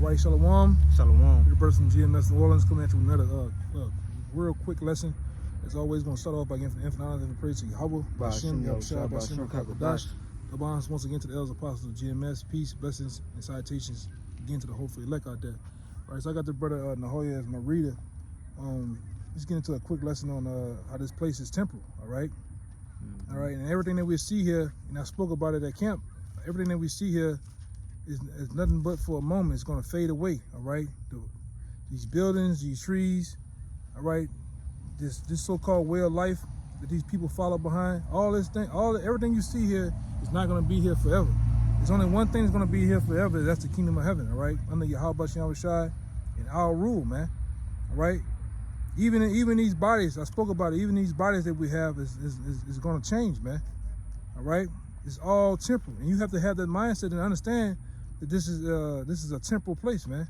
Right, Shalom. Shalom. The brother from GMS New Orleans coming at you with another real quick lesson. As always, going to start off by giving infinite honor and praise to Yahweh, Ba'ashem, Yahushua, Ba'ashem, Kakadash. Abans once again to the elders apostles of GMS. Peace, blessings, and salutations again to the hopefully elect out there. All right, so I got the brother Nahoya as my reader. Let's get into a quick lesson on how this place is temporal. All right. All right, and everything that we see here, and I spoke about it at camp, everything that we see here is nothing but for a moment. It's going to fade away, all right? These buildings, these trees, all right? This so-called way of life that these people follow behind, all this thing, everything you see here is not going to be here forever. There's only one thing that's going to be here forever. That's the kingdom of heaven, all right? Under Yahweh Yahushua and our rule, man, all right? Even these bodies, I spoke about it, even these bodies that we have is going to change, man, all right? It's all temporal, and you have to have that mindset and understand that this is a temporal place, man.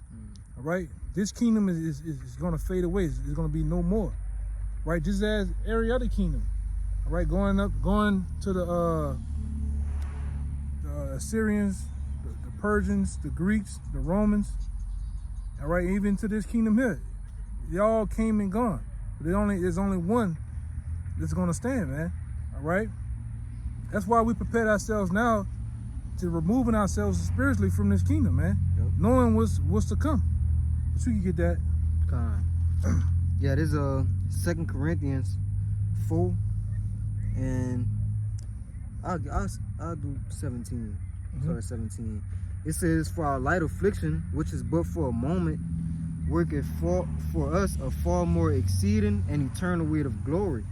All right, this kingdom is going to fade away. It's going to be no more, right? Just as every other kingdom, all right, going to the Assyrians, the Persians, the Greeks, the Romans, all right, even to this kingdom here, they all came and gone. But there's only one that's going to stand, man. All right, that's why we prepared ourselves now to removing ourselves spiritually from this kingdom, man. Yep. Knowing what's to come. But you can get that. Yeah, there's 2 Corinthians 4, and I'll do 17. Start at 17. It says, "For our light affliction, which is but for a moment, worketh for us a far more exceeding and eternal weight of glory,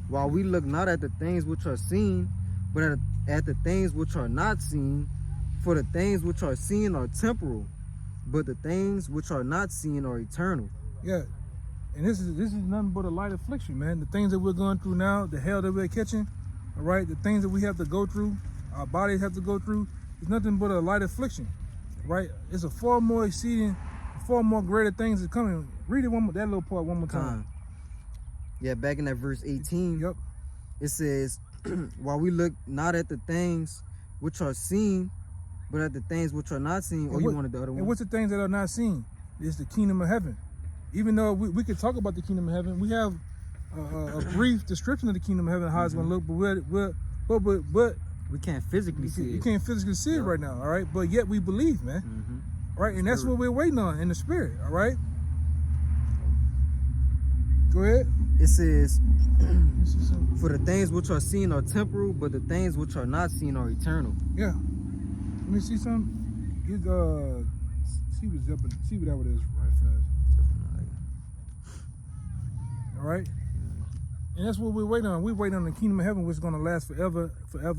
while we look not at the things which are seen, but at the things which are not seen. For the things which are seen are temporal, but the things which are not seen are eternal." Yeah, and this is nothing but a light affliction, man. The things that we're going through now, the hell that we're catching, all right, the things that we have to go through, our bodies have to go through, it's nothing but a light affliction, right? It's a far more exceeding, far more greater things are coming. Read it that little part one more time. Yeah, back in that verse 18. Yep. It says, "While we look not at the things which are seen, but at the things which are not seen." Or you wanted the other one? And what's the things that are not seen? It's the kingdom of heaven. Even though we could talk about the kingdom of heaven, we have a brief description of the kingdom of heaven, how it's going to look, but we can't physically see it. You can't physically see it right now, all right? But yet we believe, man. All right, and that's what we're waiting on in the spirit, all right? Go ahead. It says, "For the things which are seen are temporal, but the things which are not seen are eternal." Yeah. Let me see something. See what that is right fast. All right? And that's what we're waiting on. We're waiting on the kingdom of heaven, which is going to last forever,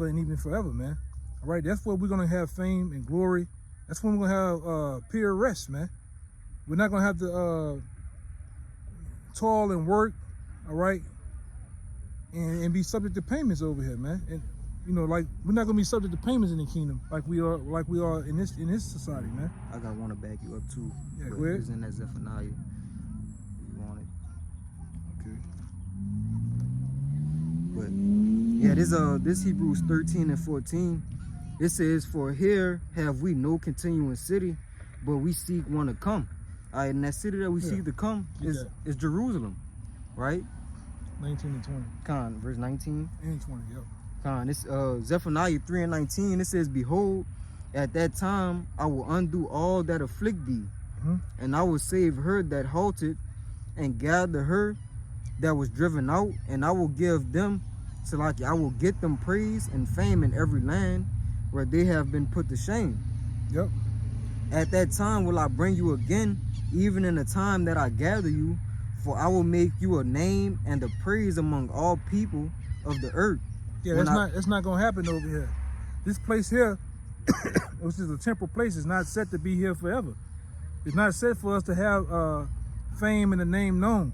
and even forever, man. All right? That's where we're going to have fame and glory. That's when we're going to have pure rest, man. We're not going to have to toil and work, all right, and be subject to payments over here, man. And you know, like, we're not gonna be subject to payments in the kingdom like we are in this society, man. I got one to back you up too. Yeah, go ahead. It's in that Zephaniah. You want it? Okay. But yeah, this Hebrews 13 and 14. It says, "For here have we no continuing city, but we seek one to come." And that city that we seek to come is Jerusalem, right? 19 and 20. Verse 19 and 20. Yep. This Zephaniah 3 and 19. It says, "Behold, at that time I will undo all that afflict thee, and I will save her that halted, and gather her that was driven out, and I will give them to I will get them praise and fame in every land where they have been put to shame. Yep. At that time will I bring you again, even in the time that I gather you, for I will make you a name and a praise among all people of the earth." Yeah, it's not gonna happen over here. This place here, which is a temporal place, is not set to be here forever. It's not set for us to have fame and the name known.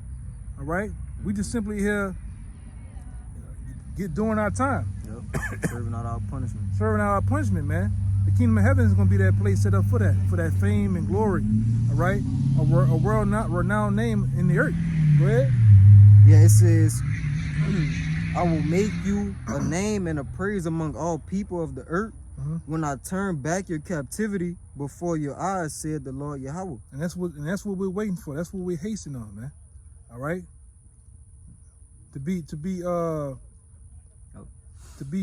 All right, we just simply here doing our time. Yep. Serving out our punishment. Serving out our punishment, man. The kingdom of heaven is going to be that place set up for that fame and glory, all right? A world not renowned name in the earth. Go ahead. Yeah, it says, "I will make you a name and a praise among all people of the earth, When I turn back your captivity before your eyes, said the Lord Yahweh. And that's what we're waiting for. That's what we're hastening on, man. All right. To be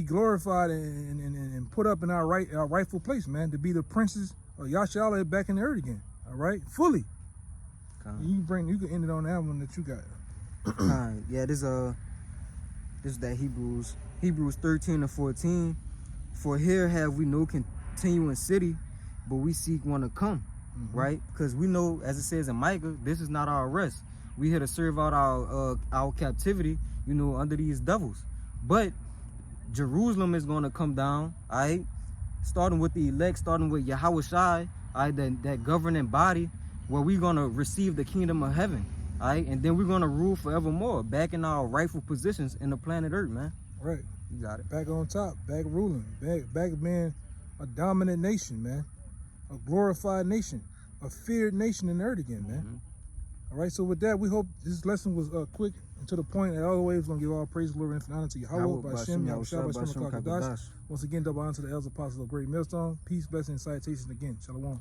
glorified and put up in our rightful place, man. To be the princes of Yashala back in the earth again. All right, fully. You can end it on that one that you got. Yeah, this is that Hebrews 13:14. For here have we no continuing city, but we seek one to come. Right? Because we know, as it says in Micah, this is not our rest. We here to serve out our captivity, you know, under these devils. But Jerusalem is going to come down, all right? Starting with the elect, starting with Yahweh Shai, all right, that governing body, where we're going to receive the kingdom of heaven, all right? And then we're going to rule forevermore, back in our rightful positions in the planet Earth, man. Right. You got it. Back on top, back ruling, back being a dominant nation, man. A glorified nation, a feared nation in the earth again, man. All right, so with that, we hope this lesson was quick and to the point. And always, we're going to give all praise, glory, and honor to Yahweh, by Shem, Yahushua, Once again, double honor to the elders apostles of Great Millstone. Peace, blessing, and salutations again. Shalom.